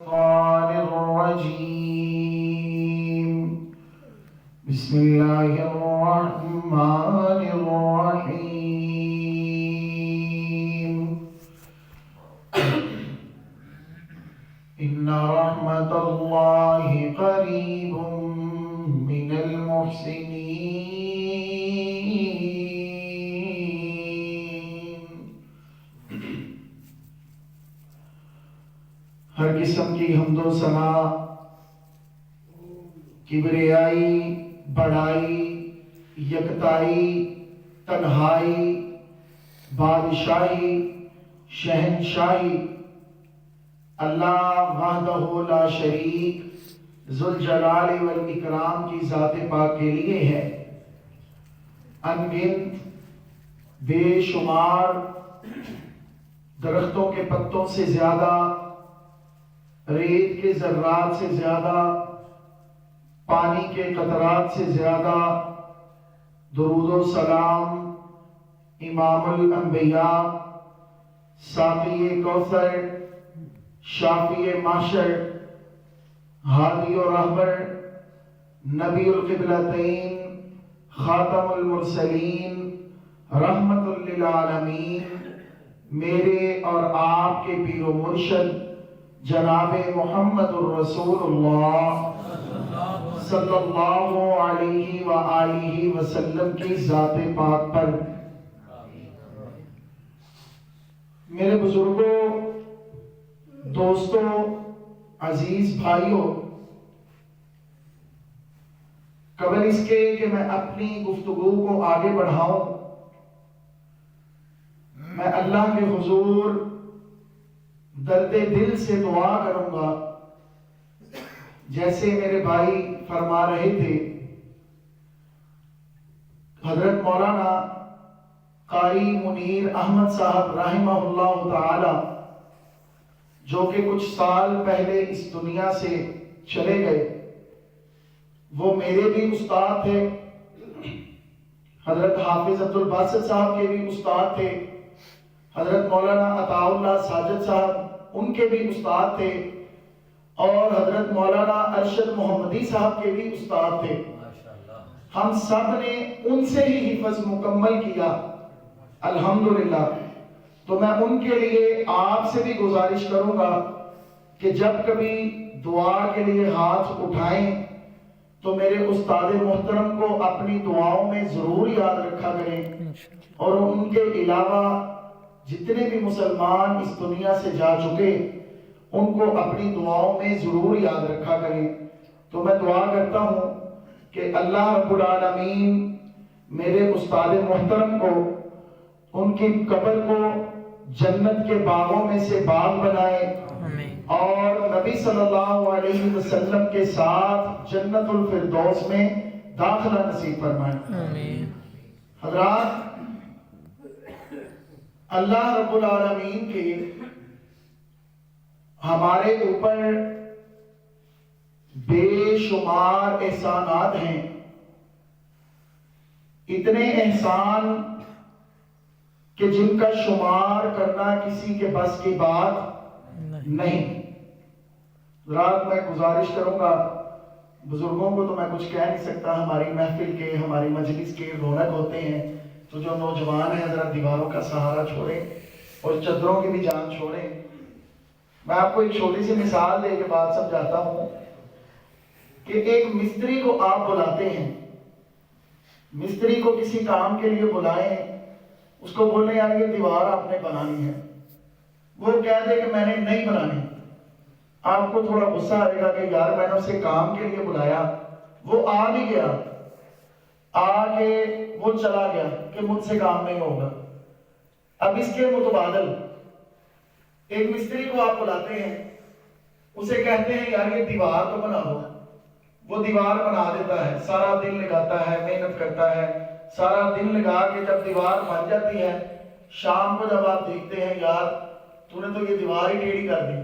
الشيطان الرجيم بسم الله الرحمن الرحيم إن رحمة الله قريب من المحسنين. ہر قسم کی حمد و ثنا، کبریائی، بڑائی، یکتائی، تنہائی، بادشاہی، شہنشاہی اللہ وحدہ لا شریک ذوالجلال والاکرام کی ذات پاک کے لیے ہے. انگنت بے شمار درختوں کے پتوں سے زیادہ، ریت کے ذرات سے زیادہ، پانی کے قطرات سے زیادہ درود و سلام امام الانبیاء، ساقی کوثر، شافی محشر، ہادی و رہبر، نبی القبلتین، خاتم المرسلین، رحمت للعالمین، میرے اور آپ کے پیر و مرشد جناب محمد الرسول اللہ صلی اللہ علیہ وآلہ وسلم کی ذات پاک پر. میرے بزرگوں، دوستوں، عزیز بھائیوں، قبل اس کے کہ میں اپنی گفتگو کو آگے بڑھاؤں، میں اللہ کے حضور درد دل سے دعا کروں گا. جیسے میرے بھائی فرما رہے تھے، حضرت مولانا قاری منیر احمد صاحب رحمہ اللہ تعالی، جو کہ کچھ سال پہلے اس دنیا سے چلے گئے، وہ میرے بھی استاد تھے. حضرت حافظ عبدالباسط صاحب کے بھی استاد تھے. حضرت مولانا عطا اللہ ساجد صاحب ان کے بھی استاد تھے، اور حضرت مولانا ارشد محمدی صاحب کے بھی استاد تھے. ہم سب نے ان سے ہی حفظ مکمل کیا الحمدللہ. تو میں ان کے لیے آپ سے بھی گزارش کروں گا کہ جب کبھی دعا کے لیے ہاتھ اٹھائیں تو میرے استاد محترم کو اپنی دعاؤں میں ضرور یاد رکھا کریں، اور ان کے علاوہ جتنے بھی مسلمان اس دنیا سے جا چکے ان کو اپنی دعاؤں میں ضرور یاد رکھا کریں. تو میں دعا کرتا ہوں کہ اللہ رب العالمین میرے استاد محترم کو، ان کی قبر کو جنت کے باغوں میں سے باغ بنائے، اور نبی صلی اللہ علیہ وسلم کے ساتھ جنت الفردوس میں داخلہ نصیب فرمائے. حضرات، اللہ رب العالمین کے ہمارے اوپر بے شمار احسانات ہیں. اتنے احسان کہ جن کا شمار کرنا کسی کے بس کی بات نہیں. رات میں گزارش کروں گا، بزرگوں کو تو میں کچھ کہہ نہیں سکتا، ہماری محفل کے، ہماری مجلس کے رونق ہوتے ہیں. تو جو نوجوان ہیں ذرا دیواروں کا سہارا چھوڑیں اور چادروں کی بھی جان چھوڑیں. میں آپ کو ایک چھوٹی سی مثال دے کے بات سمجھاتا ہوں کہ ایک مستری کو آپ بلاتے ہیں، مستری کو کسی کام کے لیے بلائیں، اس کو بولیں یار یہ دیوار آپ نے بنانی ہے، وہ کہہ دے کہ میں نے نہیں بنانی. آپ کو تھوڑا غصہ آئے گا کہ یار میں نے اسے کام کے لیے بلایا، وہ آ بھی گیا، آ کے وہ چلا گیا کہ مجھ سے کام نہیں ہوگا. اب اس کے متبادل ایک مستری کو آپ بلاتے ہیں، اسے کہتے ہیں یار یہ دیوار تو بنا دو، وہ دیوار بنا دیتا ہے، سارا دن لگاتا ہے، محنت کرتا ہے، سارا دن لگا کے جب دیوار بن جاتی ہے، شام کو جب آپ دیکھتے ہیں یار تو نے تو یہ دیوار ہی ٹیڑھی کر دی.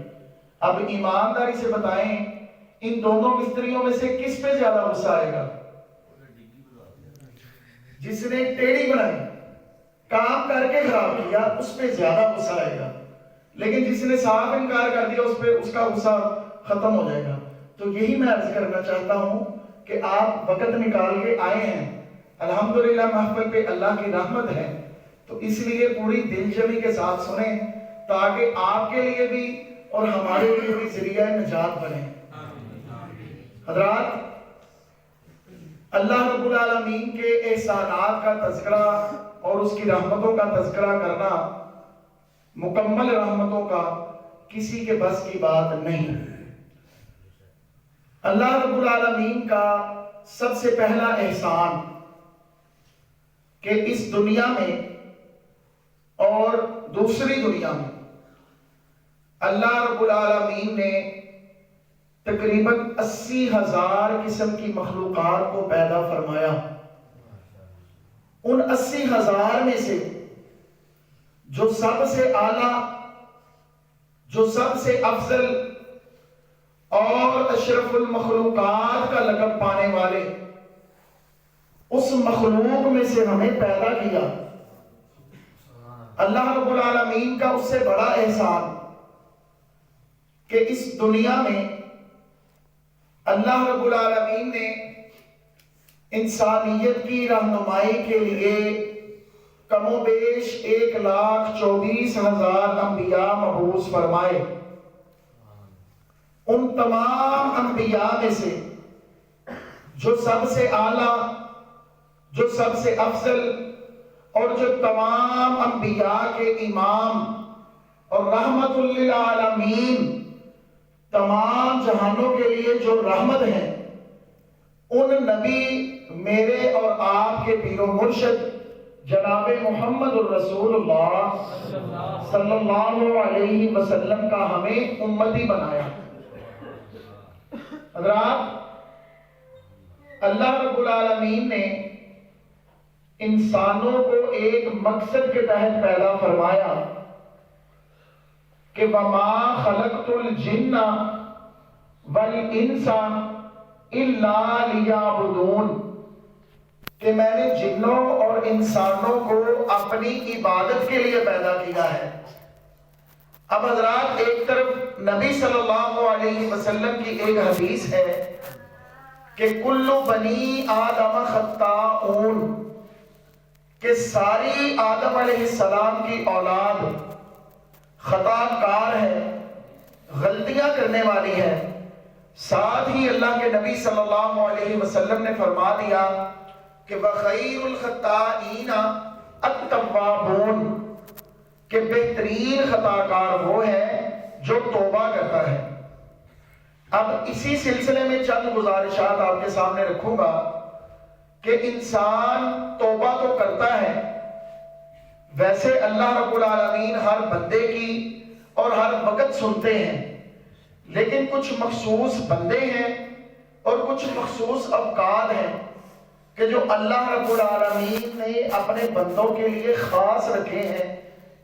اب ایمانداری سے بتائیں ان دونوں مستریوں میں سے کس پہ زیادہ غصہ آئے گا؟ جس نے ٹیڑھی بنائی، کام کر کے خراب کیا، اس پہ زیادہ غصہ آئے گا. لیکن جس نے صاف انکار کر دیا اس پہ اس کا غصہ ختم ہو جائے گا. تو یہی میں عرض کرنا چاہتا ہوں کہ آپ وقت نکال کے آئے ہیں, الحمدللہ محفل پہ اللہ کی رحمت ہے, تو اس لیے پوری دل جمی کے ساتھ سنیں تاکہ آپ کے لیے بھی اور ہمارے لیے بھی ذریعہ نجات بنے. حضرات, اللہ رب العالمین کے احسانات کا تذکرہ اور اس کی رحمتوں کا تذکرہ کرنا مکمل رحمتوں کا کسی کے بس کی بات نہیں. اللہ رب العالمین کا سب سے پہلا احسان کہ اس دنیا میں اور دوسری دنیا میں اللہ رب العالمین نے تقریباً 80,000 قسم کی مخلوقات کو پیدا فرمایا. ان 80,000 میں سے جو سب سے اعلیٰ, جو سب سے افضل اور اشرف المخلوقات کا لقب پانے والے اس مخلوق میں سے ہمیں پیدا کیا. اللہ رب العالمین کا اس سے بڑا احسان کہ اس دنیا میں اللہ رب العالمین نے انسانیت کی رہنمائی کے لیے کم و بیش 1,24,000 انبیاء مبعوث فرمائے. ان تمام انبیاء میں سے جو سب سے اعلیٰ, جو سب سے افضل اور جو تمام انبیاء کے امام اور رحمت للعالمین, تمام جہانوں کے لیے جو رحمت ہیں, ان نبی میرے اور آپ کے پیر و مرشد جناب محمد الرسول اللہ صلی اللہ علیہ وسلم کا ہمیں امتی بنایا. حضرات, اللہ رب العالمین نے انسانوں کو ایک مقصد کے تحت پیدا فرمایا کہ وَمَا خَلَقْتُ الْجِنَّ وَالْإِنسَ إِلَّا لِيَعْبُدُونَ, کہ میں نے جنوں اور انسانوں کو اپنی عبادت کے لیے پیدا کیا ہے. اب حضرات, ایک طرف نبی صلی اللہ علیہ وسلم کی ایک حدیث ہے کہ کل بنی آدم خطاؤن, کہ ساری آدم علیہ السلام کی اولاد خطا کار ہے, غلطیاں کرنے والی ہے. ساتھ ہی اللہ کے نبی صلی اللہ علیہ وسلم نے فرما دیا کہ وَخَيْرُ الْخَطَّائِينَ التَّوَّابُونَ, کہ بہترین خطا کار وہ ہے جو توبہ کرتا ہے. اب اسی سلسلے میں چند گزارشات آپ کے سامنے رکھوں گا کہ انسان توبہ تو کرتا ہے, ویسے اللہ رب العالمین ہر بندے کی اور ہر وقت سنتے ہیں, لیکن کچھ مخصوص بندے ہیں اور کچھ مخصوص اوقات ہیں کہ جو اللہ رب العالمین نے اپنے بندوں کے لیے خاص رکھے ہیں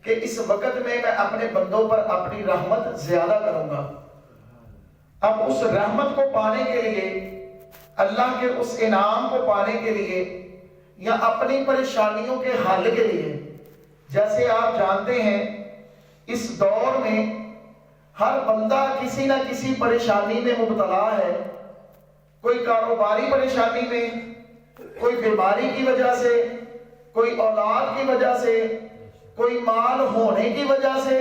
کہ اس وقت میں اپنے بندوں پر اپنی رحمت زیادہ کروں گا. اب اس رحمت کو پانے کے لیے, اللہ کے اس انعام کو پانے کے لیے, یا اپنی پریشانیوں کے حل کے لیے, جیسے آپ جانتے ہیں اس دور میں ہر بندہ کسی نہ کسی پریشانی میں مبتلا ہے. کوئی کاروباری پریشانی میں, کوئی بیماری کی وجہ سے, کوئی اولاد کی وجہ سے, کوئی مال ہونے کی وجہ سے,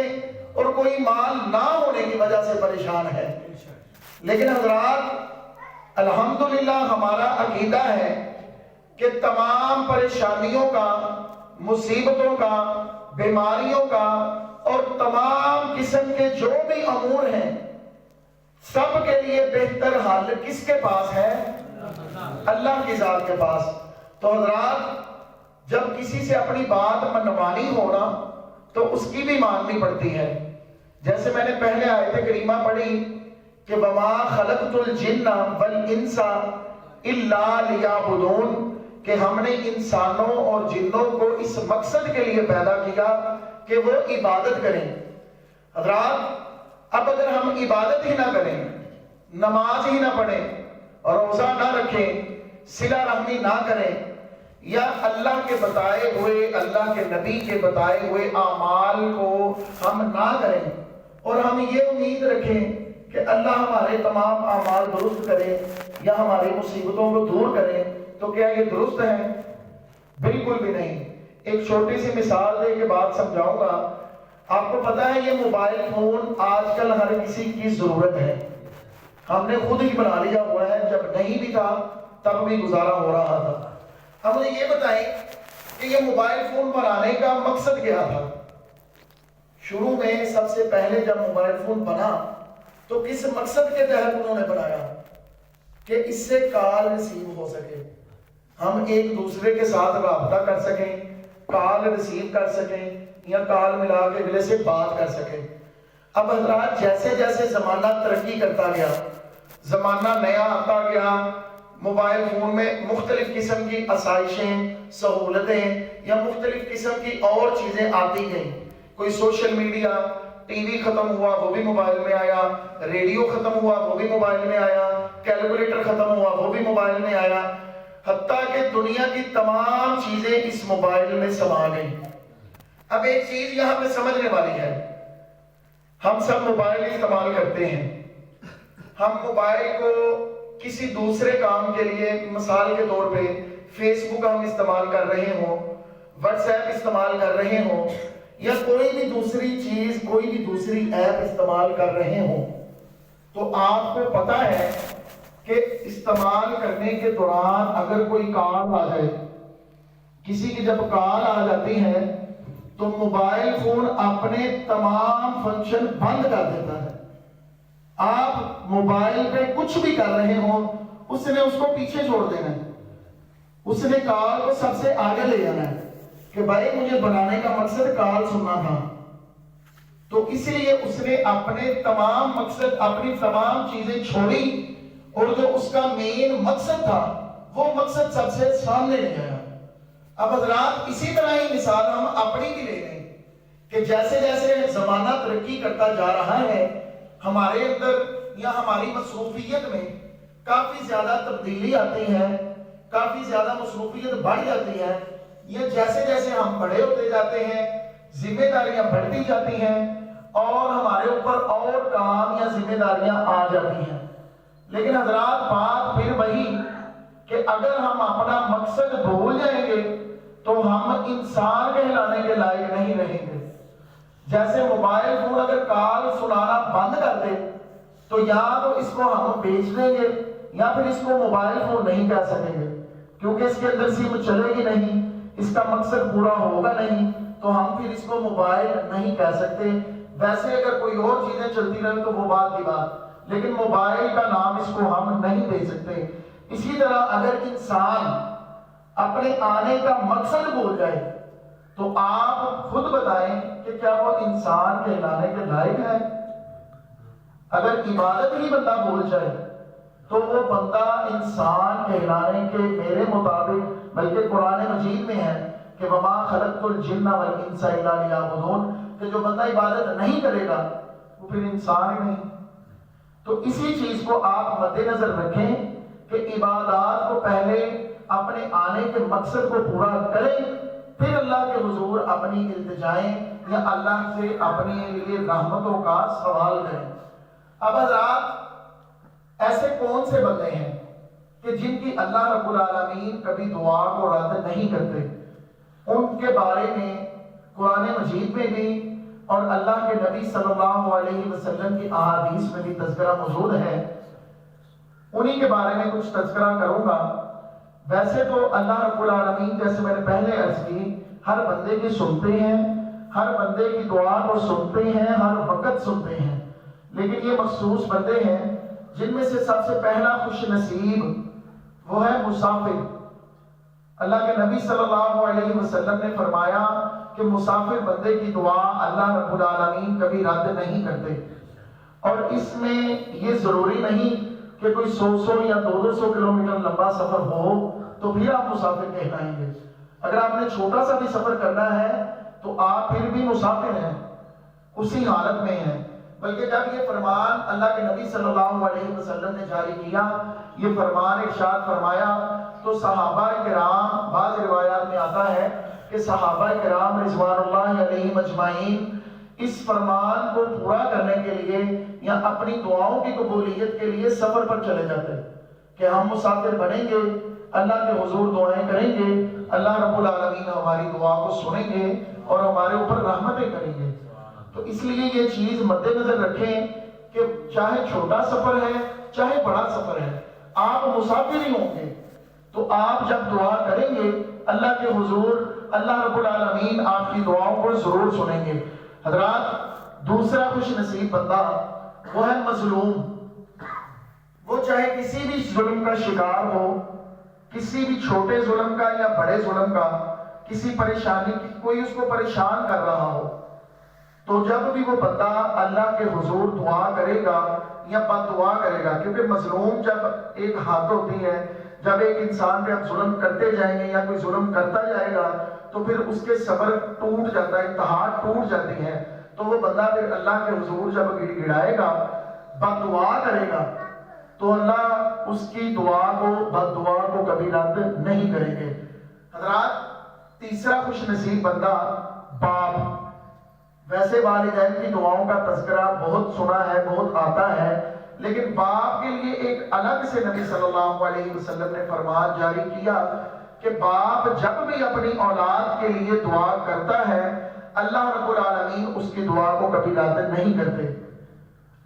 اور کوئی مال نہ ہونے کی وجہ سے پریشان ہے. لیکن حضرات, الحمدللہ ہمارا عقیدہ ہے کہ تمام پریشانیوں کا, مصیبتوں کا, بیماریوں کا اور تمام قسم کے جو بھی امور ہیں, سب کے لیے بہتر حل کس کے پاس ہے؟ اللہ کی ذات کے پاس. تو حضرات, جب کسی سے اپنی بات منوانی ہونا تو اس کی بھی ماننی پڑتی ہے. جیسے میں نے پہلے آیت کریمہ پڑھی کہ وَمَا خَلَقْتُ الْجِنَّ وَالْإِنسَ إِلَّا لِيَعْبُدُونَ, کہ ہم نے انسانوں اور جنوں کو اس مقصد کے لیے پیدا کیا کہ وہ عبادت کریں. حضرات, اب اگر ہم عبادت ہی نہ کریں, نماز ہی نہ پڑھیں, روزہ نہ رکھیں, صلہ رحمی نہ کریں, یا اللہ کے بتائے ہوئے, اللہ کے نبی کے بتائے ہوئے اعمال کو ہم نہ کریں, اور ہم یہ امید رکھیں کہ اللہ ہمارے تمام اعمال درست کرے یا ہماری مصیبتوں کو دور کرے، تو کیا یہ درست ہے؟ بالکل بھی نہیں۔ ایک چھوٹی سی مثال دے کے بات سمجھاؤں گا۔ آپ کو پتا ہے یہ موبائل فون آج کل ہر کسی کی ضرورت ہے، ہم نے خود ہی بنا لیا ہوا ہے، جب نہیں بھی تھا تب بھی گزارا ہو رہا تھا۔ اب مجھے یہ بتائیں کہ یہ موبائل فون بنانے کا مقصد کیا تھا؟ شروع میں سب سے پہلے جب موبائل فون بنا تو کس مقصد کے تحت انہوں نے بنایا؟ کہ اس سے کال ریسیو ہو سکے، ہم ایک دوسرے کے ساتھ رابطہ کر سکیں، کال ریسیو کر سکیں یا کال ملا کے اگلے سے بات کر سکیں۔ اب حضرات جیسے جیسے زمانہ ترقی کرتا گیا، زمانہ نیا آتا گیا، موبائل فون میں مختلف قسم کی آسائشیں، سہولتیں یا مختلف قسم کی اور چیزیں آتی گئیں۔ کوئی سوشل میڈیا، ٹی وی ختم ہوا وہ بھی موبائل میں آیا، ریڈیو ختم ہوا وہ بھی موبائل میں آیا، کیلکولیٹر ختم ہوا وہ بھی موبائل میں آیا، حتیٰ کہ دنیا کی تمام چیزیں اس موبائل میں سما گئیں۔ اب ایک چیز یہاں پہ سمجھنے والی ہے، ہم سب موبائل استعمال کرتے ہیں، ہم موبائل کو کسی دوسرے کام کے لیے، مثال کے طور پہ فیس بک ہم استعمال کر رہے ہوں، واٹس ایپ استعمال کر رہے ہوں، یا کوئی بھی دوسری چیز، کوئی بھی دوسری ایپ استعمال کر رہے ہوں، تو آپ کو پتا ہے کہ استعمال کرنے کے دوران اگر کوئی کال آ جائے، کسی کی جب کال آ جاتی ہے تو موبائل فون اپنے تمام فنکشن بند کر دیتا ہے۔ آپ موبائل پہ کچھ بھی کر رہے ہوں، اس نے اس کو پیچھے چھوڑ دینا ہے، اس نے کال کو سب سے آگے لے جانا ہے کہ بھائی مجھے بنانے کا مقصد کال سننا تھا، تو اس لیے اس نے اپنے تمام مقصد، اپنی تمام چیزیں چھوڑی، اور جو اس کا مین مقصد تھا وہ مقصد سب سے سامنے لے آیا۔ اب حضرات اسی طرح ہی مثال ہم اپنی بھی لے لیں کہ جیسے جیسے زمانہ ترقی کرتا جا رہا ہے، ہمارے اندر یا ہماری مصروفیت میں کافی زیادہ تبدیلی آتی ہے، کافی زیادہ مصروفیت بڑھ جاتی ہے، یا جیسے جیسے ہم بڑے ہوتے جاتے ہیں ذمہ داریاں بڑھتی جاتی ہیں اور ہمارے اوپر اور کام یا ذمہ داریاں آ جاتی ہیں۔ لیکن حضرات بات پھر وہی کہ اگر ہم اپنا مقصد بھول جائیں گے تو ہم انسان کہلانے کے لائق نہیں رہیں گے۔ جیسے موبائل فون اگر کال سنانا بند کر دے تو یا تو اس کو ہم بیچ دیں گے یا پھر اس کو موبائل فون نہیں کہہ سکیں گے، کیونکہ اس کے اندر سم چلے گی نہیں، اس کا مقصد پورا ہوگا نہیں، تو ہم پھر اس کو موبائل نہیں کہہ سکتے۔ ویسے اگر کوئی اور چیزیں چلتی رہیں تو وہ بات کی بات، لیکن موبائل کا نام اس کو ہم نہیں دے سکتے۔ اسی طرح اگر انسان اپنے آنے کا مقصد بھول جائے تو آپ خود بتائیں کہ کیا وہ انسان کہلانے کے لائق ہے؟ اگر عبادت ہی بندہ بھول جائے تو وہ بندہ انسان کہلانے کے میرے مطابق، بلکہ قرآن مجید میں ہے کہ وَمَا خَلَقْتُ الْجِنَّ وَالْإِنسَ إِلَّا لِيَعْبُدُونَ، کہ جو بندہ عبادت نہیں کرے گا وہ پھر انسان ہی نہیں۔ تو اسی چیز کو آپ مد نظر رکھیں کہ عبادات کو پہلے اپنے آنے کے مقصد کو پورا کریں، پھر اللہ کے حضور اپنی التجائیں یا اللہ سے اپنے لیے رحمتوں کا سوال کریں۔ اب حضرات ایسے کون سے بندے ہیں کہ جن کی اللہ رب العالمین کبھی دعا کو رد نہیں کرتے؟ ان کے بارے میں قرآن مجید میں بھی اور اللہ کے نبی صلی اللہ علیہ وسلم کی احادیث میں بھی تذکرہ موجود ہے، انہی کے بارے میں کچھ تذکرہ کروں گا۔ ویسے تو اللہ رب العالمین جیسے میں نے پہلے عرض کی ہر بندے کی سنتے ہیں، ہر بندے کی دعا کو سنتے ہیں، ہر وقت سنتے ہیں، لیکن یہ مخصوص بندے ہیں جن میں سے سب سے پہلا خوش نصیب وہ ہے مسافر۔ اللہ کے نبی صلی اللہ علیہ وسلم نے فرمایا کہ مسافر بندے کی دعا اللہ رب العالمین کبھی رد نہیں کرتے، اور اس میں یہ ضروری نہیں کہ کوئی 100 یا 200 کلومیٹر لمبا سفر ہو تو پھر آپ مسافر کہلائیں گے۔ اگر آپ نے چھوٹا سا بھی سفر کرنا ہے تو آپ پھر بھی مسافر ہیں، اسی حالت میں ہیں۔ بلکہ جب یہ فرمان اللہ کے نبی صلی اللہ علیہ وسلم نے جاری کیا، یہ فرمان ارشاد فرمایا، تو صحابہ کرام، بعض روایات میں آتا ہے کہ صحابہ کرام رضوان اللہ علیہم اجمعین اس فرمان کو پورا کرنے کے لیے یا اپنی دعاؤں کی قبولیت کے لیے سفر پر چلے جاتے ہیں کہ ہم مسافر بنیں گے، اللہ کے حضور دعائیں کریں گے، اللہ رب العالمین ہماری دعا کو سنیں گے اور ہمارے اوپر رحمتیں کریں گے۔ تو اس لیے یہ چیز مد نظر رکھیں کہ چاہے چھوٹا سفر ہے چاہے بڑا سفر ہے، آپ مسافر ہی ہوں گے تو آپ جب دعا کریں گے اللہ کے حضور اللہ رب العالمین آپ کی دعاؤں کو ضرور سنیں گے۔ حضرات، دوسرا خوش نصیب بندہ وہ ہے مظلوم۔ وہ چاہے کسی بھی ظلم کا شکار ہو، کسی بھی چھوٹے ظلم کا یا بڑے ظلم کا، کسی پریشانی کی کوئی اس کو پریشان کر رہا ہو، تو جب بھی وہ بندہ اللہ کے حضور دعا کرے گا یا بد دعا کرے گا، کیونکہ مظلوم جب ایک حد ہوتی ہے، جب ایک انسان پہ آپ ظلم کرتے جائیں گے یا کوئی ظلم کرتا جائے گا تو پھر اس کے صبر ٹوٹ جاتا ہے، اتحاد ٹوٹ جاتی ہے، تو وہ بندہ پھر اللہ کے حضور جب گڑ گڑائے گا، بد دعا کرے گا، تو اللہ اس کی دعا کو بد دعا کو کبھی رد نہیں کریں گے۔ حضرات، تیسرا خوش نصیب بندہ باپ۔ ویسے والدین کی دعاؤں کا تذکرہ بہت سنا ہے، بہت آتا ہے، لیکن باپ کے لیے ایک الگ سے نبی صلی اللہ علیہ وسلم نے فرمان جاری کیا کہ باپ جب بھی اپنی اولاد کے لیے دعا کرتا ہے اللہ رب العالمین اس کی دعا کو کبھی رد نہیں کرتے۔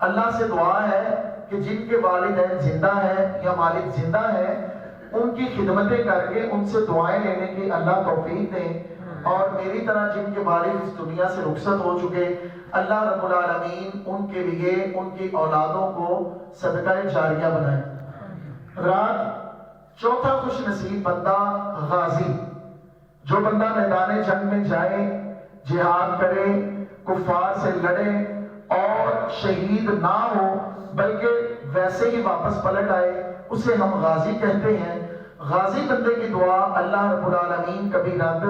اللہ سے دعا ہے کہ جن کے والدین زندہ ہیں یا والد زندہ ہیں ان کی خدمتیں کر کے ان سے دعائیں لینے کی اللہ توفیق دیں، اور میری طرح جن کے والد اس دنیا سے رخصت ہو چکے اللہ رب العالمین ان کے لیے ان کی اولادوں کو صدقہ جاریہ بنائے۔ حضرات، چوتھا خوش نصیب بندہ غازی۔ جو بندہ میدان جنگ میں جائے، جہاد کرے، کفار سے لڑے اور شہید نہ ہو بلکہ ویسے ہی واپس پلٹ آئے، اسے ہم غازی کہتے ہیں۔ غازی بندے کی دعا اللہ رب العالمین کبھی رد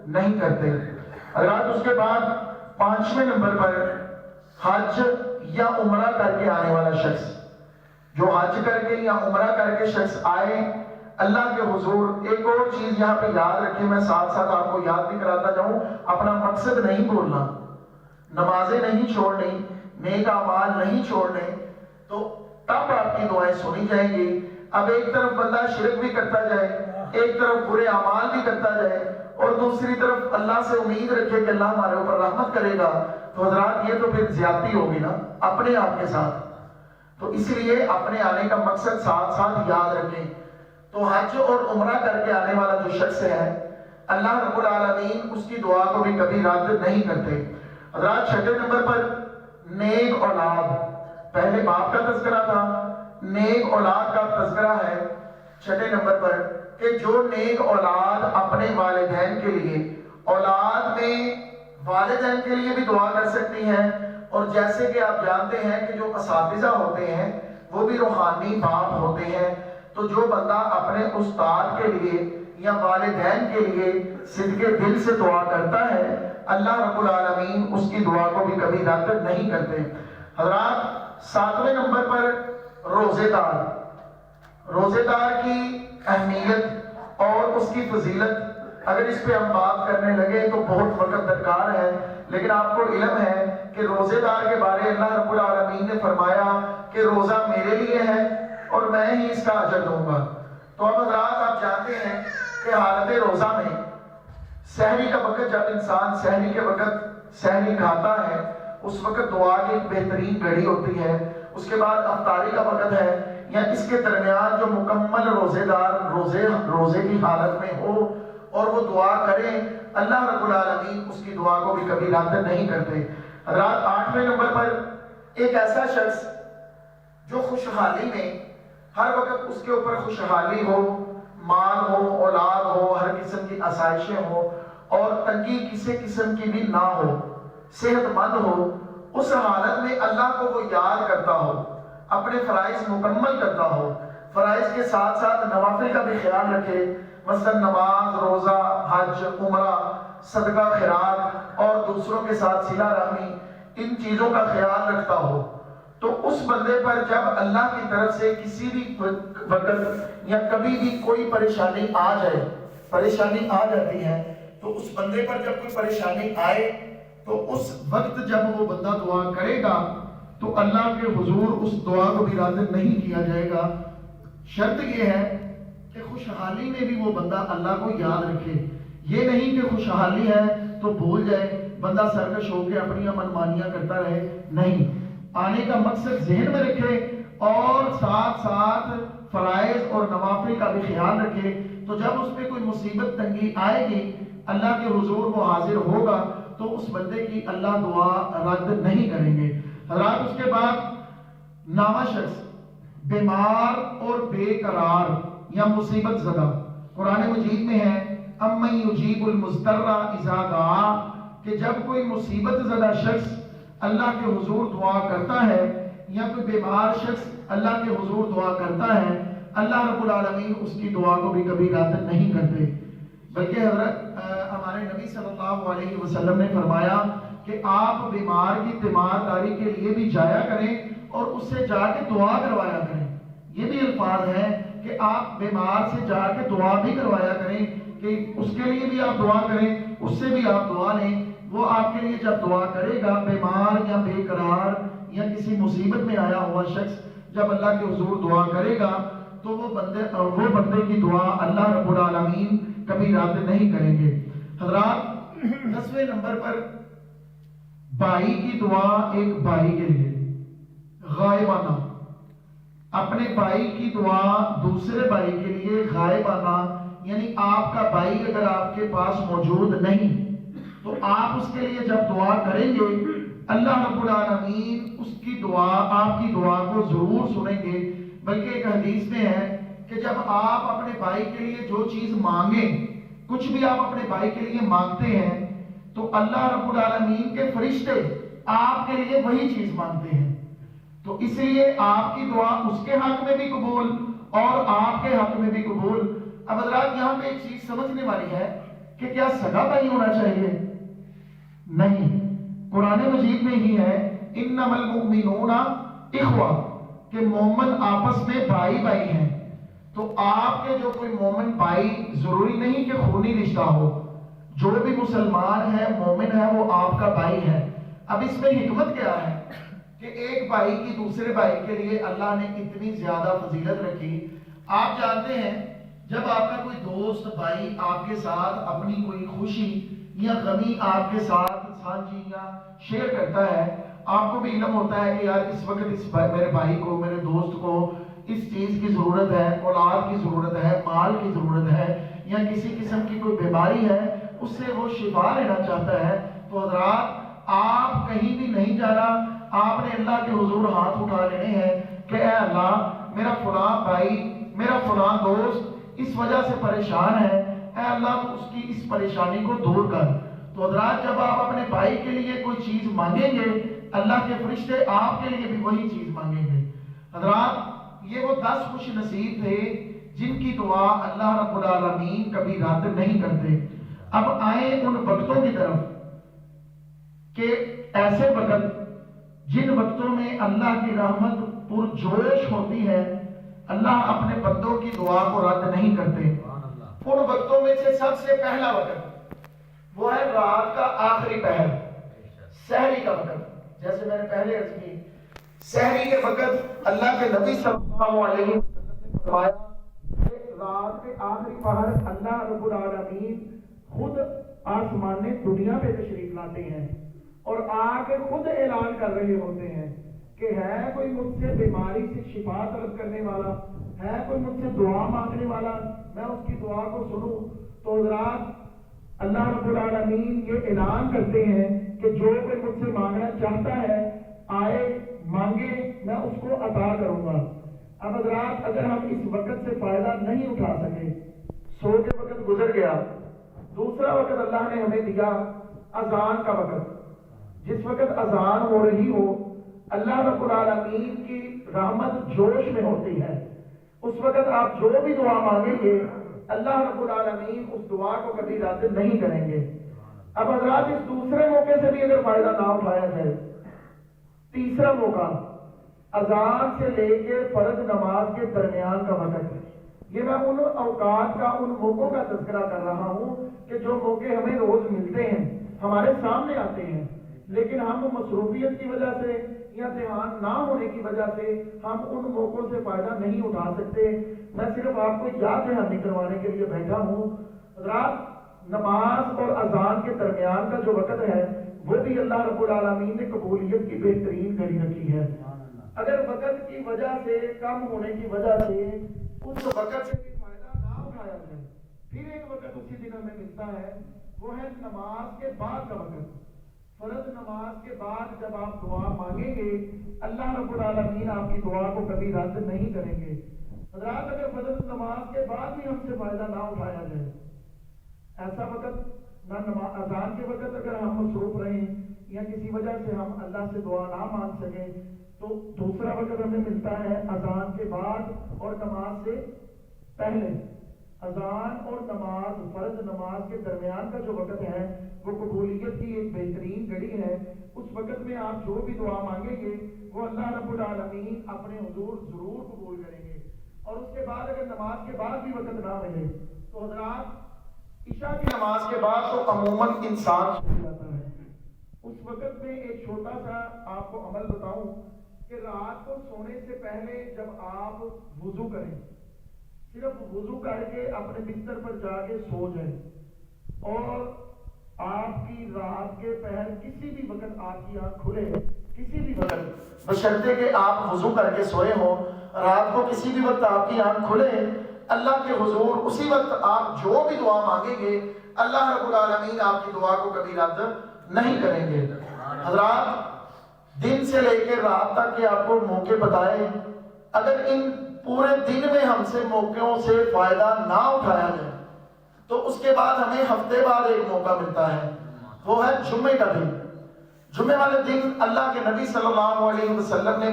نہیں کرتے۔ حضرات، اس کے بعد 5ویں نمبر پر حج یا عمرہ کر کے آنے والا شخص۔ جو حج کر کے یا عمرہ کر کے شخص آئے اللہ کے حضور، ایک اور چیز یہاں پہ یاد رکھیں، میں ساتھ ساتھ آپ کو یاد بھی کراتا جاؤں، اپنا مقصد نہیں بھولنا، نمازیں نہیں چھوڑنی، نیک اعمال نہیں چھوڑنے، تو تب آپ کی دعائیں سنی جائیں گی۔ اب ایک طرف بندہ شرک بھی کرتا جائے، ایک طرف برے اعمال بھی کرتا جائے اور دوسری طرف اللہ سے امید رکھے کہ اللہ ہمارے اوپر رحمت کرے گا، تو حضرات یہ تو پھر زیادتی ہوگی نا اپنے آپ کے ساتھ۔ تو اس لیے اپنے آنے کا مقصد ساتھ ساتھ یاد رکھیں۔ تو حج اور عمرہ کر کے آنے والا جو شخص ہے اللہ رب العالمین اس کی دعا کو بھی کبھی رد نہیں کرتے۔ حضرات، 6 نمبر پر نیک اولاد۔ پہلے باپ کا تذکرہ تھا، نیک اولاد کا تذکرہ ہے 6 نمبر پر کہ جو نیک اولاد اپنے والدین کے لیے، اولاد میں والدین کے لیے بھی دعا کر سکتی ہیں، اور جیسے کہ آپ جانتے ہیں کہ جو اساتذہ ہوتے ہیں وہ بھی روحانی باپ ہوتے ہیں، تو جو بندہ اپنے استاد کے لیے یا والدین کے لیے صدقے دل سے دعا کرتا ہے اللہ رب العالمین اس کی دعا کو بھی کبھی رد نہیں کرتے۔ حضرات، 7ویں نمبر پر روزے دار۔ روزے دار کی اہمیت اور اس کی فضیلت اگر اس پہ ہم بات کرنے لگے تو بہت وقت درکار ہے، لیکن آپ کو علم ہے کہ روزے دار کے بارے اللہ رب العالمین نے فرمایا کہ روزہ میرے لیے ہے اور میں ہی اس کا اجر دوں گا۔ تو اب حضرات، آپ جانتے ہیں کہ حالت روزہ میں سحری کا وقت، جب انسان سحری کے وقت سحری کھاتا ہے اس وقت دعا کی ایک بہترین گھڑی ہوتی ہے، اس کے بعد افطاری کا وقت ہے، یا اس کے درمیان جو مکمل روزے دار روزے کی حالت میں ہو اور وہ دعا کرے اللہ رب العالمین اس کی دعا کو بھی کبھی رد نہیں کرتے۔ حضرات، 8ویں نمبر پر ایک ایسا شخص جو خوشحالی میں ہر وقت اس کے اوپر خوشحالی ہو، مال ہو، اولاد ہو، ہر قسم کی آسائشیں ہو اور تنگی کسی قسم کی بھی نہ ہو، صحت مند ہو، اس حالت میں اللہ کو وہ یاد کرتا ہو، اپنے فرائض مکمل کرتا ہو، فرائض کے ساتھ ساتھ نوافل کا بھی خیال رکھے، مثلا نماز، روزہ، حج، عمرہ، صدقہ خیرات اور دوسروں کے ساتھ صلہ رحمی، ان چیزوں کا خیال رکھتا ہو، تو اس بندے پر جب اللہ کی طرف سے کسی بھی وقت یا کبھی بھی کوئی پریشانی آ جائے، پریشانی آ جاتی ہے، تو اس بندے پر جب کوئی پریشانی آئے تو اس وقت جب وہ بندہ دعا کرے گا تو اللہ کے حضور اس دعا کو بھی رد نہیں کیا جائے گا. شرط یہ ہے کہ خوشحالی میں بھی وہ بندہ اللہ کو یاد رکھے. یہ نہیں کہ خوشحالی ہے تو بھول جائے, بندہ سرکش ہو کے اپنی منمانیاں کرتا رہے. نہیں, آنے کا مقصد ذہن میں رکھے اور ساتھ ساتھ فرائض اور نوافل کا بھی خیال رکھے. تو جب اس پہ کوئی مصیبت تنگی آئے گی, اللہ کے حضور وہ حاضر ہوگا تو اس بندے کی اللہ دعا رد نہیں کریں گے. حضرات اس کے بعد نامہ شخص بیمار اور بے قرار یا مصیبت زدہ, قرآن مجید میں ہے امن یجیب المضطر اذا دعا, کہ جب کوئی مصیبت زدہ شخص اللہ کے حضور دعا کرتا ہے یا کوئی بیمار شخص اللہ کے حضور دعا کرتا ہے, اللہ رب العالمین اس کی دعا کو بھی کبھی رد نہیں کرتے. بلکہ حضرت ہمارے نبی صلی اللہ علیہ وسلم نے فرمایا کہ آپ بیمار کی تیمارداری کے لیے بھی جایا کریں اور اس سے جا کے دعا کروایا کریں. یہ بھی الفاظ ہیں کہ آپ بیمار سے جا کے دعا بھی کروایا کریں, کہ اس کے لیے بھی آپ دعا کریں, اس سے بھی آپ دعا لیں. وہ آپ کے لیے جب دعا کرے گا, بیمار یا بے قرار یا کسی مصیبت میں آیا ہوا شخص جب اللہ کے حضور دعا کرے گا تو وہ بندے کی دعا اللہ رب العالمین کبھی رد نہیں کریں گے. حضرات 10ویں نمبر پر بھائی کی دعا ایک بھائی کے لیے غائبانہ, اپنے بھائی کی دعا دوسرے بھائی کے لیے غائبانہ, یعنی آپ کا بھائی اگر آپ کے پاس موجود نہیں تو آپ اس کے لیے جب دعا کریں گے اللہ رب العالمین اس کی دعا, آپ کی دعا کو ضرور سنیں گے. بلکہ ایک حدیث میں ہے کہ جب آپ اپنے بھائی کے لیے جو چیز مانگیں, کچھ بھی آپ اپنے بھائی کے لیے مانگتے ہیں تو اللہ رب العالمین کے فرشتے آپ کے لیے وہی چیز مانگتے ہیں. تو اس لیے آپ کی دعا اس کے حق میں بھی قبول اور آپ کے حق میں بھی قبول. اب حضرات یہاں پہ ایک چیز سمجھنے والی ہے کہ کیا سگا بھائی ہونا چاہیے؟ نہیں, قرآن مجید میں ہی ہے انما المؤمنون اخوہ, کہ مومن آپس میں بھائی بھائی ہیں. تو آپ کے جو کوئی مومن بھائی ضروری نہیں کہ خونی رشتہ ہو, جو بھی مسلمان ہے مومن ہے وہ آپ کا بھائی ہے. اب اس میں حکمت کیا ہے کہ ایک بھائی کی دوسرے بھائی کے لیے اللہ نے اتنی زیادہ فضیلت رکھی. آپ جانتے ہیں جب آپ کا کوئی دوست بھائی آپ کے ساتھ اپنی کوئی خوشی یا غمی آپ کے ساتھ سانجھی یا شیئر کرتا ہے, آپ کو بھی علم ہوتا ہے کہ یار اس وقت میرے بھائی کو, میرے دوست کو اس چیز کی ضرورت ہے, اولاد کی ضرورت ہے, مال کی ضرورت ہے, یا کسی قسم کی کوئی بیماری ہے, اس سے وہ شفا لینا چاہتا ہے. تو حضرات آپ کہیں بھی نہیں جانا, آپ نے اللہ کے حضور ہاتھ اٹھا لینے ہیں کہ اے اللہ میرا فلاں بھائی, میرا فلاں دوست اس وجہ سے پریشان ہے, اے اللہ تو اس کی اس پریشانی کو دور کر. تو حضرات جب آپ اپنے بھائی کے لیے کوئی چیز مانگیں گے اللہ کے فرشتے آپ کے لیے بھی وہی چیز مانگیں گے. حضرات یہ وہ 10 خوش نصیب تھے جن کی دعا اللہ رب العالمین کبھی رد نہیں کرتے. اب آئیں ان وقتوں کی طرف کہ ایسے وقت جن وقتوں میں اللہ کی رحمت پرجوش ہوتی ہے, اللہ اپنے بندوں کی دعا کو رد نہیں کرتے. ان وقتوں میں سے سب سے پہلا وقت وہ ہے رات کا آخری پہر, سحری کا وقت. جیسے میں نے پہلے عرض کی, سحری کے وقت اللہ کے نبی صلی اللہ علیہ وسلم نے فرمایا کہ رات کے آخری پہر اللہ رب العالمین خود آسمان دنیا پہ تشریف لاتے ہیں اور آ کے خود اعلان کر رہے ہوتے ہیں کہ ہے کوئی مجھ سے بیماری سے شفا طلب کرنے والا, ہے کوئی مجھ سے دعا مانگنے والا, میں اس کی دعا کو سنوں. تو حضرات اللہ رب العالمین یہ اعلان کرتے ہیں کہ جو کوئی مجھ سے مانگنا چاہتا ہے آئے مانگے, میں اس کو عطا کروں گا. اب حضرات اگر ہم اس وقت سے فائدہ نہیں اٹھا سکے, سو کے وقت گزر گیا, دوسرا وقت اللہ نے ہمیں دیا اذان کا وقت. جس وقت اذان ہو رہی ہو اللہ رب العالمین کی رحمت جوش میں ہوتی ہے, اس وقت آپ جو بھی دعا مانگیں گے اللہ رب العالمین اس دعا کو کبھی رد نہیں کریں گے. اب حضرات اس دوسرے موقع سے بھی اگر فائدہ نہ اٹھایا جائے, تیسرا موقع اذان سے لے کے فرض نماز کے درمیان کا وقت ہے. یہ میں ان اوقات کا, ان موقعوں کا تذکرہ کر رہا ہوں کہ جو موقع ہمیں روز ملتے ہیں. ہمارے سامنے آتے ہیں، لیکن ہم مصروفیت کی وجہ سے یا دھیان نہ ہونے کی وجہ سے ہم ان موقعوں سے فائدہ نہیں اٹھا سکتے۔ میں صرف آپ کو یاد دہانی کروانے کے لیے بیٹھا ہوں۔ حضرات، نماز اور اذان کے درمیان کا جو وقت ہے وہ بھی اللہ رب العالمین نے قبولیت کی بہترین گھڑی رکھی ہے۔ اگر وقت کی وجہ سے، کم ہونے کی وجہ سے اس وقت سے بھی فائدہ نہ اٹھایا جائے، پھر ایک وقت اسی دن ہمیں ملتا ہے، وہ ہے نماز کے بعد کا وقت۔ فرض نماز کے بعد جب آپ دعا مانگیں گے، اللہ رب العالمین آپ کی دعا کو کبھی رد نہیں کریں گے۔ حضرات، اگر فرض نماز کے بعد بھی ہم سے فائدہ نہ اٹھایا جائے، ایسا وقت نہ اذان کے وقت اگر ہم مصروف رہیں یا کسی وجہ سے ہم اللہ سے دعا نہ مانگ سکیں، تو دوسرا وقت ہمیں ملتا ہے اذان کے بعد اور نماز سے پہلے۔ اذان اور نماز، فرض نماز کے درمیان کا جو وقت ہے وہ قبولیت کی ایک بہترین گھڑی ہے۔ اس وقت میں آپ جو بھی دعا مانگیں گے وہ اللہ رب العالمین اپنے حضور ضرور قبول کریں گے۔ اور اس کے بعد اگر نماز کے بعد بھی وقت نہ ملے تو حضرات، عشاء کی نماز کے بعد تو عموماً انسان سو جاتا ہے۔ اس وقت میں ایک چھوٹا سا آپ کو عمل بتاؤں کہ رات کو سونے سے پہلے جب آپ وضو کریں، صرف وضو کر کے اپنے بستر پر جا کے سو جائیں، اور آپ کی رات کے پہر کسی بھی وقت آپ کی آنکھ کھلے، کسی بھی وقت، بشرطے کہ آپ وضو کر کے سوئے ہوں، رات کو کسی بھی وقت آپ کی آنکھ کھلے، اللہ کے حضور اسی وقت آپ جو بھی دعا مانگیں گے اللہ رب العالمین آپ کی دعا کو کبھی رد نہیں کریں گے۔ حضرات، دن سے لے کے رات تک کے آپ کو موقع بتائے، اگر ان پورے دن میں ہم سے موقعوں سے فائدہ نہ اٹھایا جائے تو اس کے بعد ہمیں ہفتے بعد ایک موقع ملتا ہے، وہ ہے جمعے کا دن۔ جمعے والے دن اللہ کے نبی صلی اللہ علیہ وسلم نے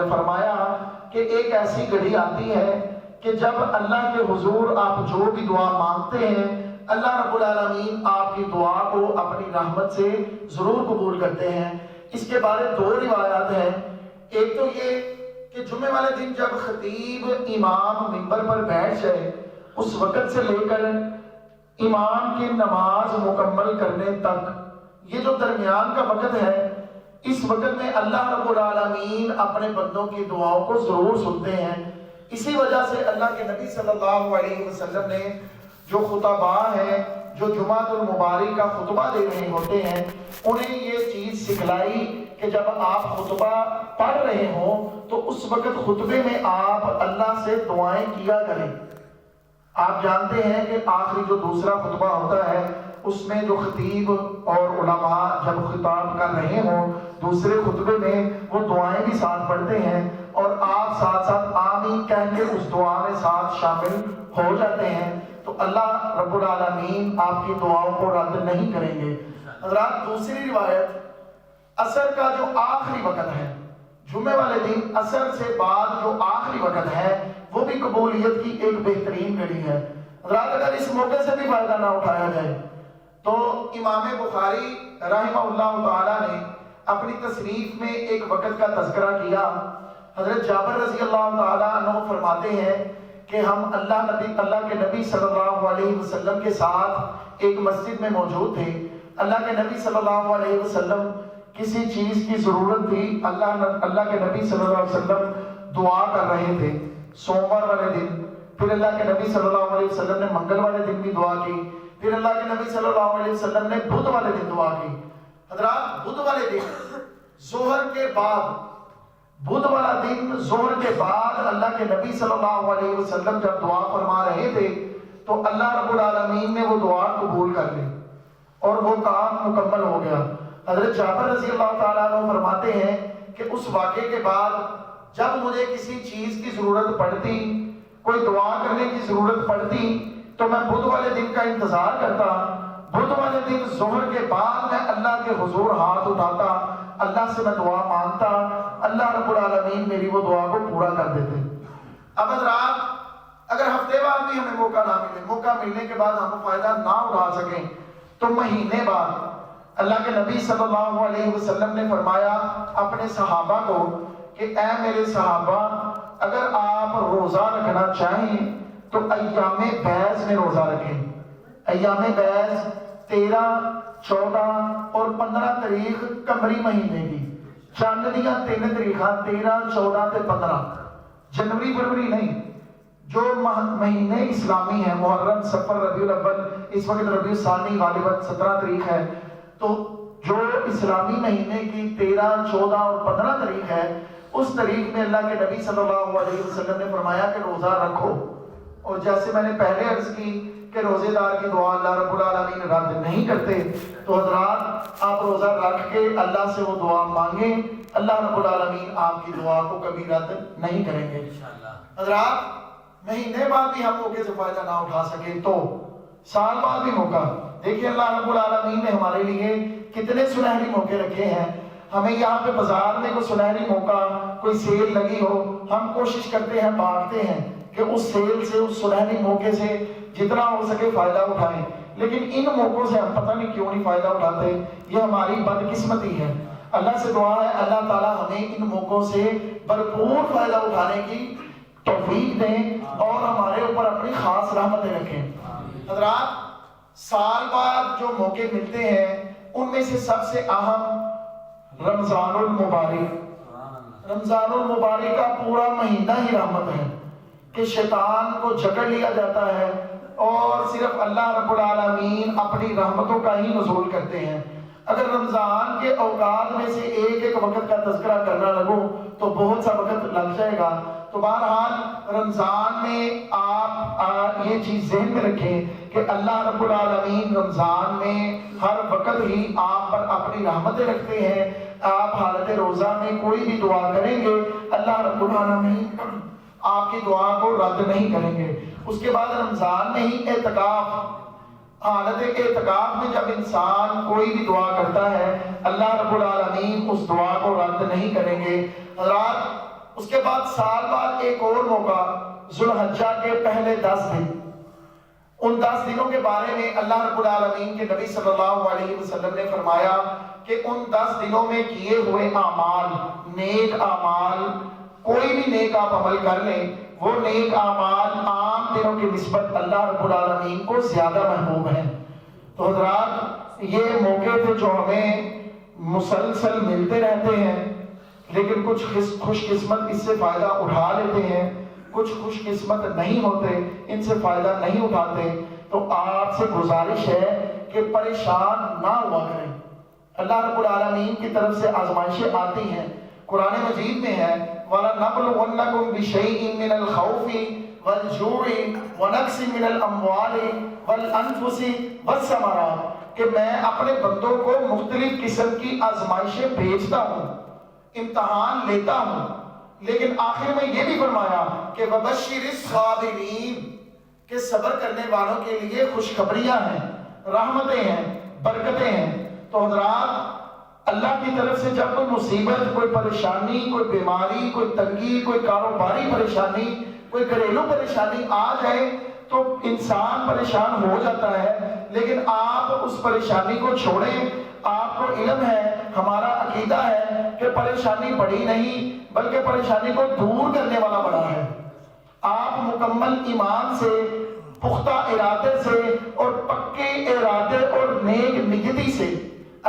فرمایا کہ ایک ایسی گھڑی آتی ہے کہ جب اللہ کے حضور آپ جو بھی دعا مانگتے ہیں اللہ رب العالمین آپ کی دعا کو اپنی رحمت سے ضرور قبول کرتے ہیں۔ اس کے بارے دو روایات ہیں۔ ایک تو یہ کہ جمعے والے دن جب خطیب امام منبر پر بیٹھ جائے، اس وقت سے لے کر امام کی نماز مکمل کرنے تک یہ جو درمیان کا وقت ہے، اس وقت میں اللہ رب العالمین اپنے بندوں کی دعاؤں کو ضرور سنتے ہیں۔ اسی وجہ سے اللہ کے نبی صلی اللہ علیہ وسلم نے جو خطباء ہیں، جو جمعۃ المبارک کا خطبہ دے رہے ہوتے ہیں، انہیں یہ چیز سکھلائی کہ جب آپ خطبہ پڑھ رہے ہوں تو اس وقت خطبے میں آپ اللہ سے دعائیں کیا کریں۔ آپ جانتے ہیں کہ آخری جو دوسرا خطبہ ہوتا ہے اس میں جو خطیب اور علماء جب خطاب کر رہے ہوں دوسرے خطبے میں وہ دعائیں بھی ساتھ پڑھتے ہیں، اور آپ ساتھ ساتھ آمین کہہ کے اس دعا میں ساتھ شامل ہو جاتے ہیں، تو اللہ رب العالمین آپ کی دعاؤں کو رد نہیں کریں گے۔ حضرات، دوسری روایت، عصر کا جو آخری وقت ہے، جمعے والے دن عصر سے بعد جو آخری وقت ہے وہ بھی قبولیت کی ایک بہترین گھڑی ہے۔ حضرات، اگر اس موقع سے بھی فائدہ نہ اٹھایا جائے تو امام بخاری رحمہ اللہ تعالیٰ نے اپنی تصنیف میں ایک وقت کا تذکرہ کیا۔ حضرت جابر رضی اللہ تعالیٰ عنہ فرماتے ہیں کہ ہم اللہ کے نبی صلی اللہ علیہ وسلم کے ساتھ ایک مسجد میں موجود تھے۔ اللہ کے نبی صلی اللہ علیہ وسلم کسی چیز کی ضرورت تھی، اللہ کے نبی صلی اللہ علیہ وسلم دعا کر رہے تھے سوموار والے دن، پھر اللہ کے نبی صلی اللہ علیہ وسلم نے منگل والے دن بھی دعا کی، پھر اللہ کے نبی صلی اللہ علیہ وسلم نے بدھ والے دن دعا کی۔ حضرات، بدھ والے دن ظہر کے بعد، بدھ والا دن ظہر کے بعد اللہ کے نبی صلی اللہ علیہ وسلم جب دعا فرما رہے تھے تو اللہ رب العالمین نے وہ دعا قبول کر لی اور وہ کام مکمل ہو گیا۔ حضرت جابر رضی اللہ تعالیٰ عنہ فرماتے ہیں کہ اس واقعے کے بعد جب مجھے کسی چیز کی ضرورت پڑتی، کوئی دعا کرنے کی ضرورت پڑتی، تو میں بدھ والے دن کا انتظار کرتا۔ بدھ والے دن ظہر کے بعد میں اللہ کے حضور ہاتھ اٹھاتا، اللہ سے میں دعا مانگتا، اللہ رب العالمین میری وہ دعا کو پورا کر دیتے۔ اب حضرات، اگر ہفتے بعد بھی ہمیں موقع نہ ملے، موقع ملنے کے بعد ہم فائدہ نہ اٹھا سکیں، تو مہینے بعد اللہ کے نبی صلی اللہ علیہ وسلم نے فرمایا اپنے صحابہ کو کہ اے میرے صحابہ، اگر آپ روزہ رکھنا چاہیں تو ایام بیض میں روزہ رکھیں۔ ایام بیض 13, 14 اور 15 تاریخ قمری مہینے کی، چند دیا 3 تاریخاں 13, 14 تے 15، جنوری فروری نہیں۔ جو مہینے اسلامی ہیں، محرم، صفر، ربیع الاول، اس وقت ربیع الثانی غالباً 17 تاریخ ہے، تو جو اسلامی مہینے کی 13, 14 اور 15 تاریخ ہے، اس تاریخ میں اللہ کے نبی صلی اللہ علیہ وسلم نے فرمایا کہ روزہ رکھو۔ اور جیسے میں نے پہلے عرض کی کہ روزے دار کی دعا اللہ رب العالمین رد نہیں کرتے، تو حضرات آپ روزہ رکھ کے اللہ سے وہ دعا مانگیں، اللہ رب العالمین آپ کی دعا کو کبھی رد نہیں کریں گے۔ حضرات مہینے بعد بھی ہم موقع سے فائدہ نہ اٹھا سکے تو سال بعد بھی موقع، دیکھیں اللہ رب العالمین نے ہمارے لیے کتنے سنہری موقع رکھے ہیں۔ ہمیں یہاں پہ بازار میں کوئی سنہری موقع، کوئی سیل لگی ہو، ہم کوشش کرتے ہیں، بھاگتے ہیں کہ اس سیل سے، اس سنہری موقع سے جتنا ہو سکے فائدہ اٹھائیں، لیکن ان موقعوں سے ہم پتہ نہیں کیوں نہیں فائدہ اٹھاتے۔ یہ ہماری بدقسمتی ہے۔ اللہ سے دعا ہے اللہ تعالیٰ ہمیں ان موقعوں سے بھرپور فائدہ اٹھانے کی توفیق دیں اور ہمارے اوپر اپنی خاص رحمتیں رکھیں۔ حضرات سال بعد جو موقع ملتے ہیں ان میں سے سب سے اہم رمضان المبارک۔ رمضان المبارک کا پورا مہینہ ہی رحمت ہے کہ شیطان کو جکڑ لیا جاتا ہے اور صرف اللہ رب العالمین اپنی رحمتوں کا ہی نزول کرتے ہیں۔ اگر رمضان کے اوقات میں سے ایک ایک وقت کا تذکرہ کرنا لگو تو بہت سا وقت لگ جائے گا۔ تو بہرحال رمضان میں آپ یہ چیز ذہن میں رکھیں کہ اللہ رب العالمین رمضان میں ہر وقت ہی آپ پر اپنی رحمتیں رکھتے ہیں۔ آپ حالت روزہ میں کوئی بھی دعا کریں گے اللہ رب العالمین آپ کی دعا کو رد نہیں کریں گے۔ اس کے بعد رمضان میں ہی اعتکاف، حالت اعتکاف میں جب انسان کوئی بھی دعا کرتا ہے اللہ رب العالمین اس دعا کو رد نہیں کریں گے۔ حضرات اس کے بعد سال بعد ایک اور موقع، ذو الحجہ کے پہلے 10 دن، ان 10 دنوں کے بارے میں اللہ رب العالمین کے نبی صلی اللہ علیہ وسلم نے فرمایا کہ ان 10 دنوں میں کیے ہوئے اعمال، نیک اعمال، کوئی بھی نیک آپ عمل کر لیں، وہ نیک اعمال عام دنوں کی نسبت اللہ رب العالمین کو زیادہ محبوب ہیں۔ تو حضرات یہ موقع تھے جو ہمیں مسلسل ملتے رہتے ہیں، لیکن کچھ خوش قسمت اس سے فائدہ اٹھا لیتے ہیں، کچھ خوش قسمت نہیں ہوتے، ان سے فائدہ نہیں اٹھاتے۔ تو آپ سے گزارش ہے کہ پریشان نہ ہوا کریں۔ اللہ رب العالمین کی طرف سے آزمائشیں آتی ہیں، قرآن مجید میں ہے وَلَنَبْلُوَنَّكُمْ بِشَيْءٍ مِّنَ الْخَوْفِ وَالْجُوعِ وَنَقْصٍ مِّنَ الْأَمْوَالِ وَالْأَنفُسِ وَالثَّمَرَاتِ، کہ میں اپنے بندوں کو مختلف قسم کی آزمائشیں بھیجتا ہوں، امتحان لیتا ہوں، لیکن آخر میں یہ بھی فرمایا کہ وَبَشِّرِ الصَّابِرِينَ، کہ صبر کرنے والوں کے لیے خوشخبریاں ہیں، رحمتیں ہیں، برکتیں ہیں۔ تو حضرات اللہ کی طرف سے جب کوئی مصیبت، کوئی پریشانی، کوئی بیماری، کوئی تنگی، کوئی کاروباری پریشانی، کوئی گھریلو پریشانی آ جائے تو انسان پریشان ہو جاتا ہے، لیکن آپ اس پریشانی کو چھوڑیں۔ آپ کو علم ہے، ہمارا عقیدہ ہے کہ پریشانی بڑی نہیں بلکہ پریشانی کو دور کرنے والا بڑا ہے۔ آپ مکمل ایمان سے، پختہ ارادے سے اور پکے ارادے اور نیک نیتی سے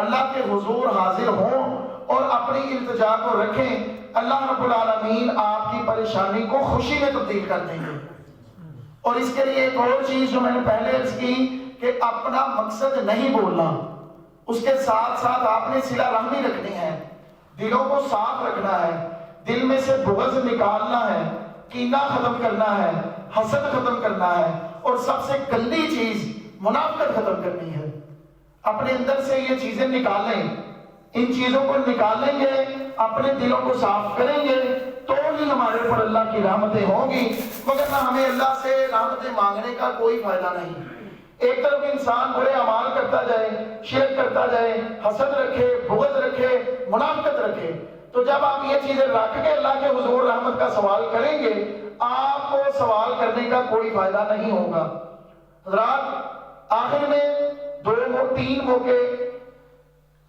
اللہ کے حضور حاضر ہوں اور اپنی التجا کو رکھیں، اللہ رب العالمین آپ کی پریشانی کو خوشی میں تبدیل کر دیں گے۔ اور اس کے لیے ایک اور چیز جو میں نے پہلے عرض کی کہ اپنا مقصد نہیں بولنا، اس کے ساتھ ساتھ آپ نے صلہ رحمی رکھنی ہے، دلوں کو صاف رکھنا ہے، دل میں سے بغض نکالنا ہے، کینہ ختم کرنا ہے، حسد ختم کرنا ہے، اور سب سے گندی چیز منافقت ختم کرنی ہے۔ اپنے اندر سے یہ چیزیں نکالیں، ان چیزوں کو نکالیں گے، اپنے دلوں کو صاف کریں گے تو ہی ہمارے اوپر اللہ کی رحمتیں ہوں گی، مگر نہ ہمیں اللہ سے رحمتیں مانگنے کا کوئی فائدہ نہیں۔ ایک طرف انسان برے اعمال کرتا جائے، شرک کرتا جائے، حسد رکھے، بغض رکھے، منافقت رکھے، تو جب آپ یہ چیزیں رکھ کے اللہ کے حضور رحمت کا سوال کریں گے آپ کو سوال کرنے کا کوئی فائدہ نہیں ہوگا۔ حضرات آخر میں 2-3 موقع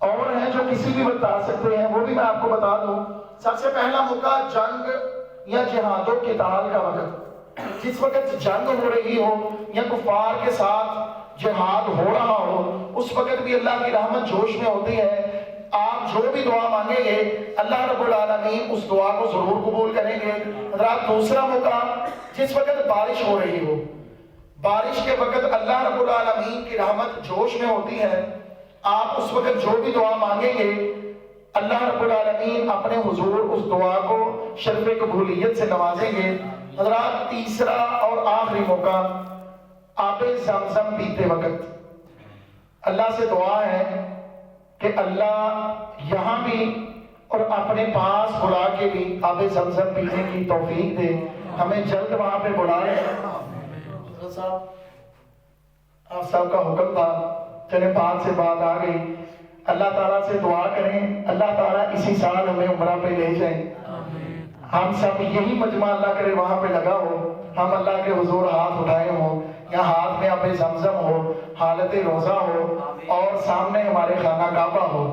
اور ہیں جو کسی بھی بتا سکتے ہیں، وہ بھی میں آپ کو بتا دوں۔ سب سے پہلا موقع جنگ یا جہاد و قتال کا وقت، جس وقت جنگ ہو رہی ہو یا کفار کے ساتھ جہاد ہو رہا ہو اس وقت بھی اللہ کی رحمت جوش میں ہوتی ہے. آپ جو بھی دعا مانگیں گے اللہ رب العالمین اس دعا کو ضرور قبول کریں گے. حضرات دوسرا موقع جس وقت بارش ہو رہی ہو, بارش کے وقت اللہ رب العالمین کی رحمت جوش میں ہوتی ہے. آپ اس وقت جو بھی دعا مانگیں گے اللہ رب العالمین اپنے حضور اس دعا کو شرف قبولیت سے نوازیں گے. حضرات تیسرا اور آخری موقع آب زمزم پیتے وقت اللہ سے دعا ہے کہ اللہ یہاں بھی اور اپنے پاس بلا کے بھی آب زمزم پینے کی توفیق دے. ہمیں جلد وہاں پہ بلا رہے ہیں صاحب, آپ صاحب کا حکم تھا, چلے پاک سے بات آ گئی. اللہ تعالیٰ سے دعا کریں اللہ تعالیٰ اسی سال ہمیں عمرہ پہ لے جائیں. ہم سب یہی مجمع اللہ کرے وہاں پہ لگا ہو, ہم اللہ کے حضور ہاتھ اٹھائے ہوں, یا ہاتھ میں آب زمزم ہو, حالت روزہ ہو اور سامنے ہمارے خانہ کعبہ ہو,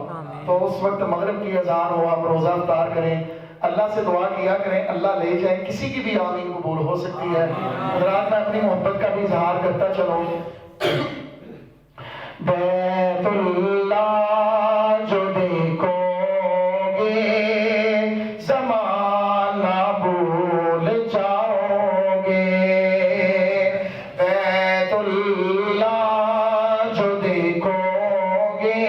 تو اس وقت مغرب کی اذان ہو ہم روزہ افطار کریں, اللہ سے دعا کیا کریں اللہ لے جائیں. کسی کی بھی آمین قبول ہو سکتی ہے. حضرات میں اپنی محبت کا بھی اظہار کرتا چلوں. بیت اللہ جو دیکھو گے زمانہ بھول جاؤ گے. بیت اللہ جو دیکھو گے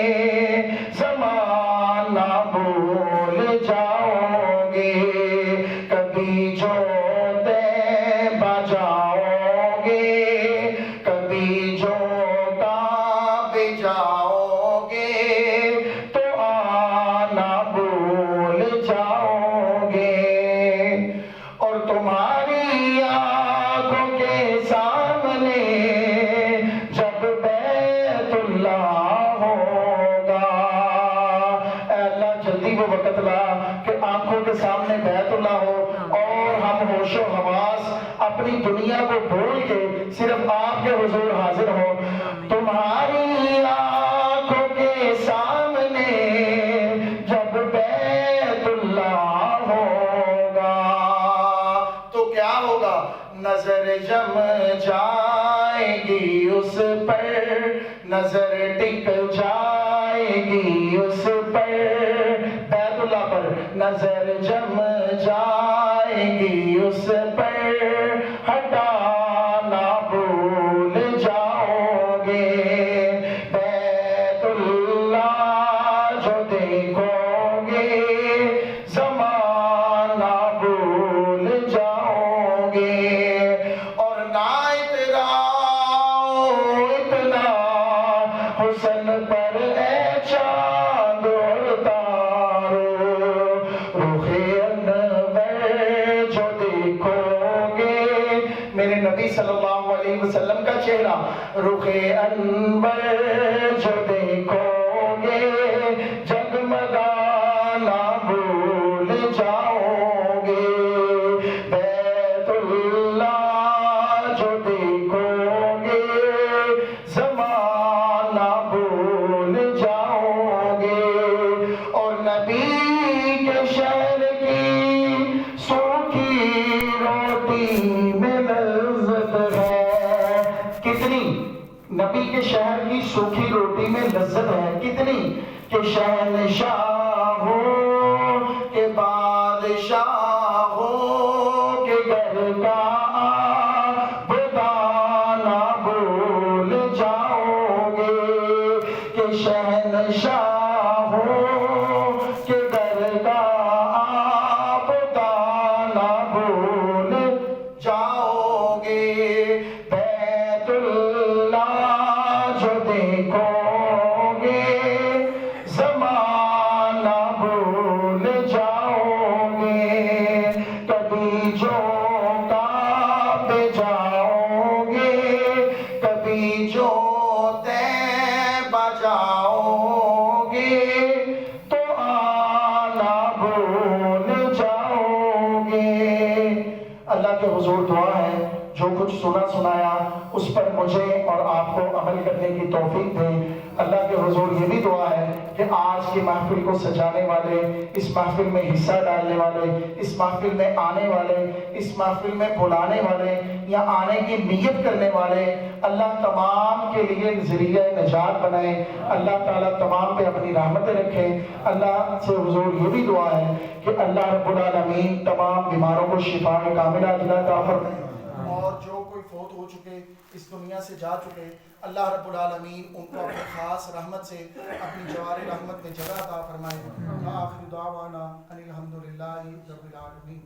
زمانہ بھول جاؤ گے. کبھی جو طیبہ جاؤ گے, کبھی جو جاؤ گے تو آنا بھول جاؤ گے. اور تمہاری آنکھوں کے سامنے جب بیت اللہ ہوگا, اے اللہ جلدی وہ وقت لا کہ آنکھوں کے سامنے بیت اللہ ہو اور ہم ہوش و حواس اپنی دنیا کو بھول کے صرف آپ کے حضور حاضر ہو. تمہاری آنکھوں کے سامنے جب بیت اللہ ہوگا تو کیا ہوگا, نظر جم جائے گی اس پر, نظر ٹک جائے گی اس پر, بیت اللہ پر نظر جم جائے گی اس پر, ہٹانا بھول جاؤ گے. بیت اللہ جو دیکھو گے زمانہ بھول جاؤ گے. اور نہ اتراؤ اتنا حسن پر اے چاند و تارو, رخ انور جو دیکھو گے میرے نبی صلی اللہ علیہ وسلم کا چہرہ, رخ انور جو دیکھو گے جگمگانا بھول جاؤ گے. بیت اللہ جو دیکھو گے زمانہ بھول جاؤ گے. اور نبی کے شہر کی سوکھی روٹی میں لذت ہے کتنی, نبی کے شہر کی سوکھی روٹی میں لذت ہے کتنی, کہ شہنشاہ ہو کہ بادشاہ ہو کہ گھر کا بدانا بھول جاؤ گے. کہ شہنشاہ ہو کہ گھر کا بدانا بھول جاؤ گے. بیت اللہ جو دیکھو گے زمانہ بھول جاؤ گے. کبھی جو کعبے جاؤ گے, کبھی جو طیبہ جاؤ گے تو آنا بھول جاؤ گے. اللہ کے حضور دعا ہے جو کچھ سنا سنایا اس پر مجھے اور آپ کو عمل کرنے کی توفیق دے. اللہ کے حضور یہ بھی دعا ہے کہ آج کی محفل کو سجانے والے، اس محفل میں حصہ ڈالنے والے، اس محفل میں آنے والے، اس محفل میں بلانے والے یا آنے کی نیت کرنے والے، اللہ تمام کے لیے ذریعہ نجات بنائے، اللہ تعالیٰ تمام پہ اپنی رحمتیں رکھے۔ اللہ سے حضور یہ بھی دعا ہے کہ اللہ رب العالمین تمام بیماروں کو شفا کاملہ عطا فرمائے، اور جو کوئی فوت ہو چکے، اس دنیا سے جا چکے، اللہ رب العالمین ان کو اپنی خاص رحمت سے اپنی جوار رحمت میں جگہ عطا فرمائے۔ آخر دعوانا ان الحمدللہ رب العالمین۔